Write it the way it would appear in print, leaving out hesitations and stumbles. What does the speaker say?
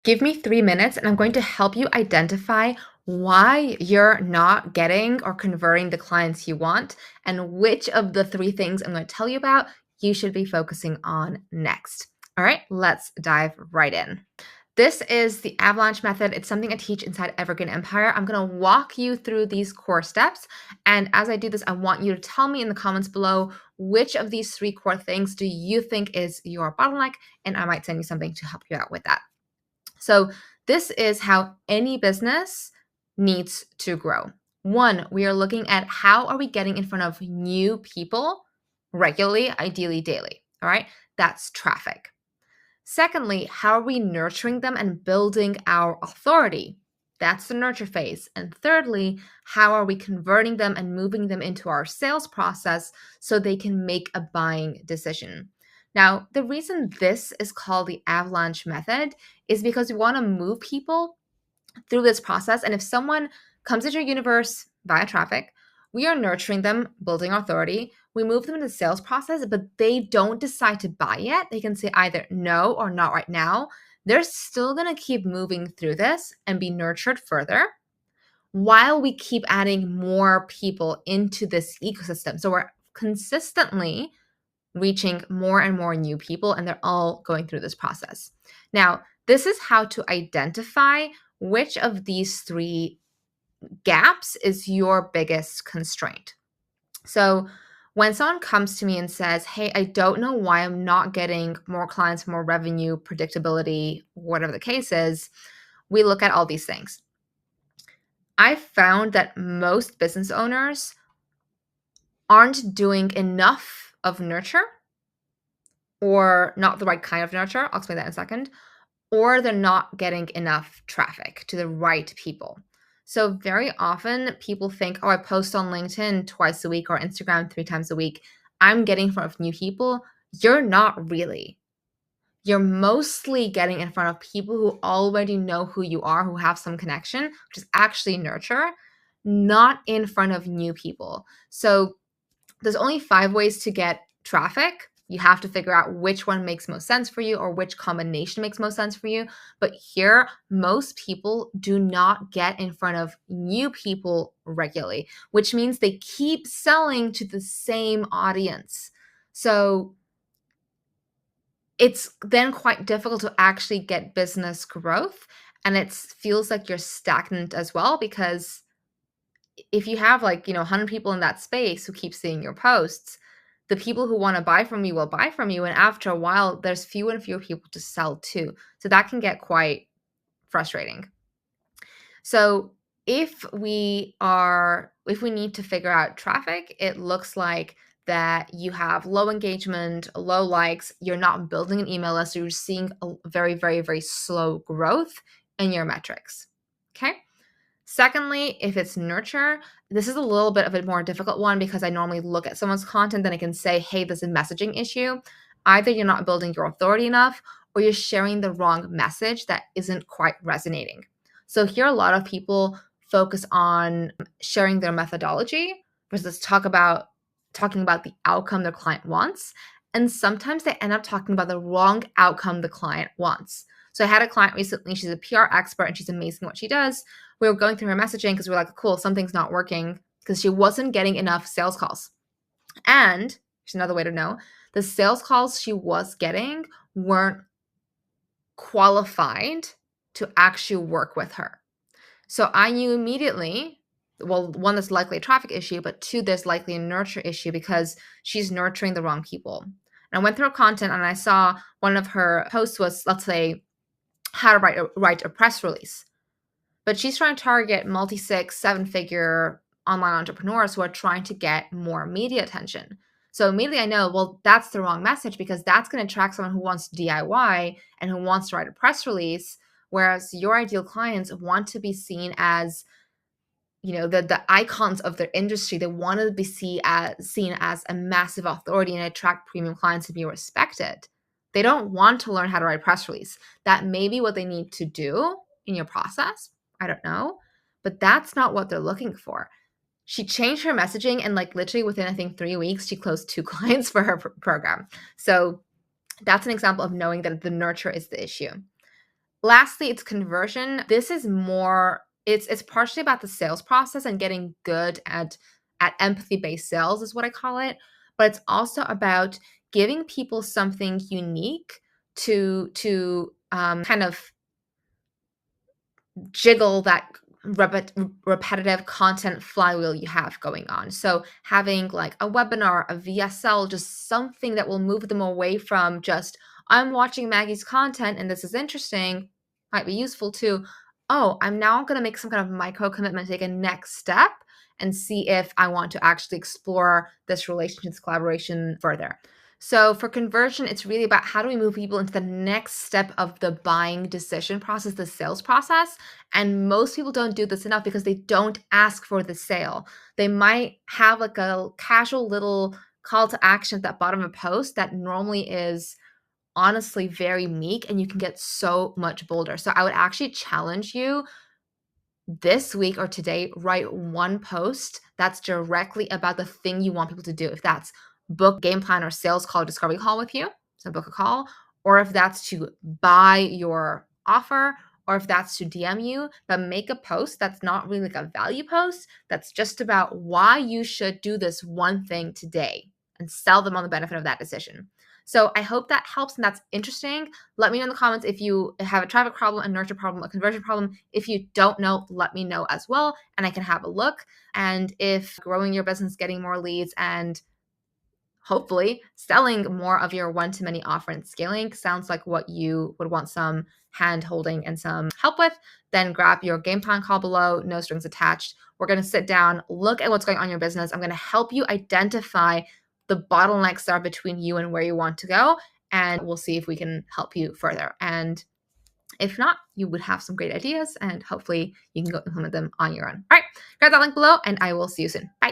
Give me 3 minutes and I'm going to help you identify why you're not getting or converting the clients you want and which of the three things I'm going to tell you about you should be focusing on next. All right, let's dive right in. This is the Avalanche Method. It's something I teach inside Evergreen Empire. I'm going to walk you through these core steps. And as I do this, I want you to tell me in the comments below which of these three core things do you think is your bottleneck, and I might send you something to help you out with that. So this is how any business needs to grow. One, we are looking at how are we getting in front of new people regularly, ideally daily. All right, that's traffic. Secondly, how are we nurturing them and building our authority? That's the nurture phase. And thirdly, how are we converting them and moving them into our sales process so they can make a buying decision? Now, the reason this is called the Avalanche Method is because we want to move people through this process. And if someone comes into your universe via traffic, we are nurturing them, building authority. We move them into the sales process, but they don't decide to buy yet. They can say either no or not right now. They're still going to keep moving through this and be nurtured further while we keep adding more people into this ecosystem. So we're consistently reaching more and more new people, and they're all going through this process. Now, this is how to identify which of these three gaps is your biggest constraint. So when someone comes to me and says, hey, I don't know why I'm not getting more clients, more revenue, predictability, whatever the case is, we look at all these things. I found that most business owners aren't doing enough of nurture, or not the right kind of nurture. I'll explain that in a second. Or they're not getting enough traffic to the right people. So very often people think, oh, I post on LinkedIn twice a week or Instagram 3 times a week. I'm getting in front of new people. You're not really. You're mostly getting in front of people who already know who you are, who have some connection, which is actually nurture, not in front of new people. So there's only 5 ways to get traffic. You have to figure out which one makes most sense for you or which combination makes most sense for you. But here, most people do not get in front of new people regularly, which means they keep selling to the same audience. So it's then quite difficult to actually get business growth. And it feels like you're stagnant as well, because if you have 100 people in that space who keep seeing your posts, the people who want to buy from you will buy from you. And after a while, there's fewer and fewer people to sell to. So that can get quite frustrating. So if we need to figure out traffic, it looks like that you have low engagement, low likes, you're not building an email list, so you're seeing a very, very, very slow growth in your metrics. Okay. Secondly, if it's nurture, this is a little bit of a more difficult one because I normally look at someone's content and I can say, hey, this is a messaging issue. Either you're not building your authority enough or you're sharing the wrong message that isn't quite resonating. So here, a lot of people focus on sharing their methodology versus talking about the outcome their client wants. And sometimes they end up talking about the wrong outcome the client wants. So I had a client recently, she's a PR expert and she's amazing at what she does. We were going through her messaging because we were like, cool, something's not working, because she wasn't getting enough sales calls. And here's another way to know, the sales calls she was getting weren't qualified to actually work with her. So I knew immediately, well, one, there's likely a traffic issue, but 2, there's likely a nurture issue because she's nurturing the wrong people. And I went through her content and I saw one of her posts was, let's say, how to write a press release. But she's trying to target multi-6, 7-figure online entrepreneurs who are trying to get more media attention. So immediately I know, well, that's the wrong message, because that's going to attract someone who wants to DIY and who wants to write a press release, whereas your ideal clients want to be seen as, the icons of their industry. They want to be seen as a massive authority and attract premium clients and be respected. They don't want to learn how to write a press release. That may be what they need to do in your process. I don't know, but that's not what they're looking for. She changed her messaging and literally within, I think, 3 weeks, she closed 2 clients for her program. So that's an example of knowing that the nurture is the issue. Lastly, it's conversion. This is more, it's partially about the sales process and getting good at empathy-based sales is what I call it, but it's also about giving people something unique to kind of jiggle that repetitive content flywheel you have going on. So having like a webinar, a VSL, just something that will move them away from just, I'm watching Maggie's content and this is interesting, might be useful too. Oh, I'm now going to make some kind of micro commitment, take a next step and see if I want to actually explore this relationship, this collaboration further. So for conversion, it's really about how do we move people into the next step of the buying decision process, the sales process. And most people don't do this enough because they don't ask for the sale. They might have like a casual little call to action at the bottom of a post that normally is honestly very meek, and you can get so much bolder. So I would actually challenge you this week or today, write one post that's directly about the thing you want people to do. If that's book game plan or sales call, discovery call with you, so book a call, or if that's to buy your offer, or if that's to DM you, but make a post that's not really like a value post, that's just about why you should do this one thing today and sell them on the benefit of that decision. So I hope that helps and that's interesting. Let me know in the comments if you have a traffic problem, a nurture problem, a conversion problem. If you don't know, let me know as well, and I can have a look. And if growing your business, getting more leads, and hopefully selling more of your one-to-many offer and scaling sounds like what you would want some hand holding and some help with, then grab your game plan call below, no strings attached. We're going to sit down, look at what's going on in your business. I'm going to help you identify the bottlenecks that are between you and where you want to go, and we'll see if we can help you further. And if not, you would have some great ideas and hopefully you can go implement them on your own. All right, grab that link below and I will see you soon. Bye.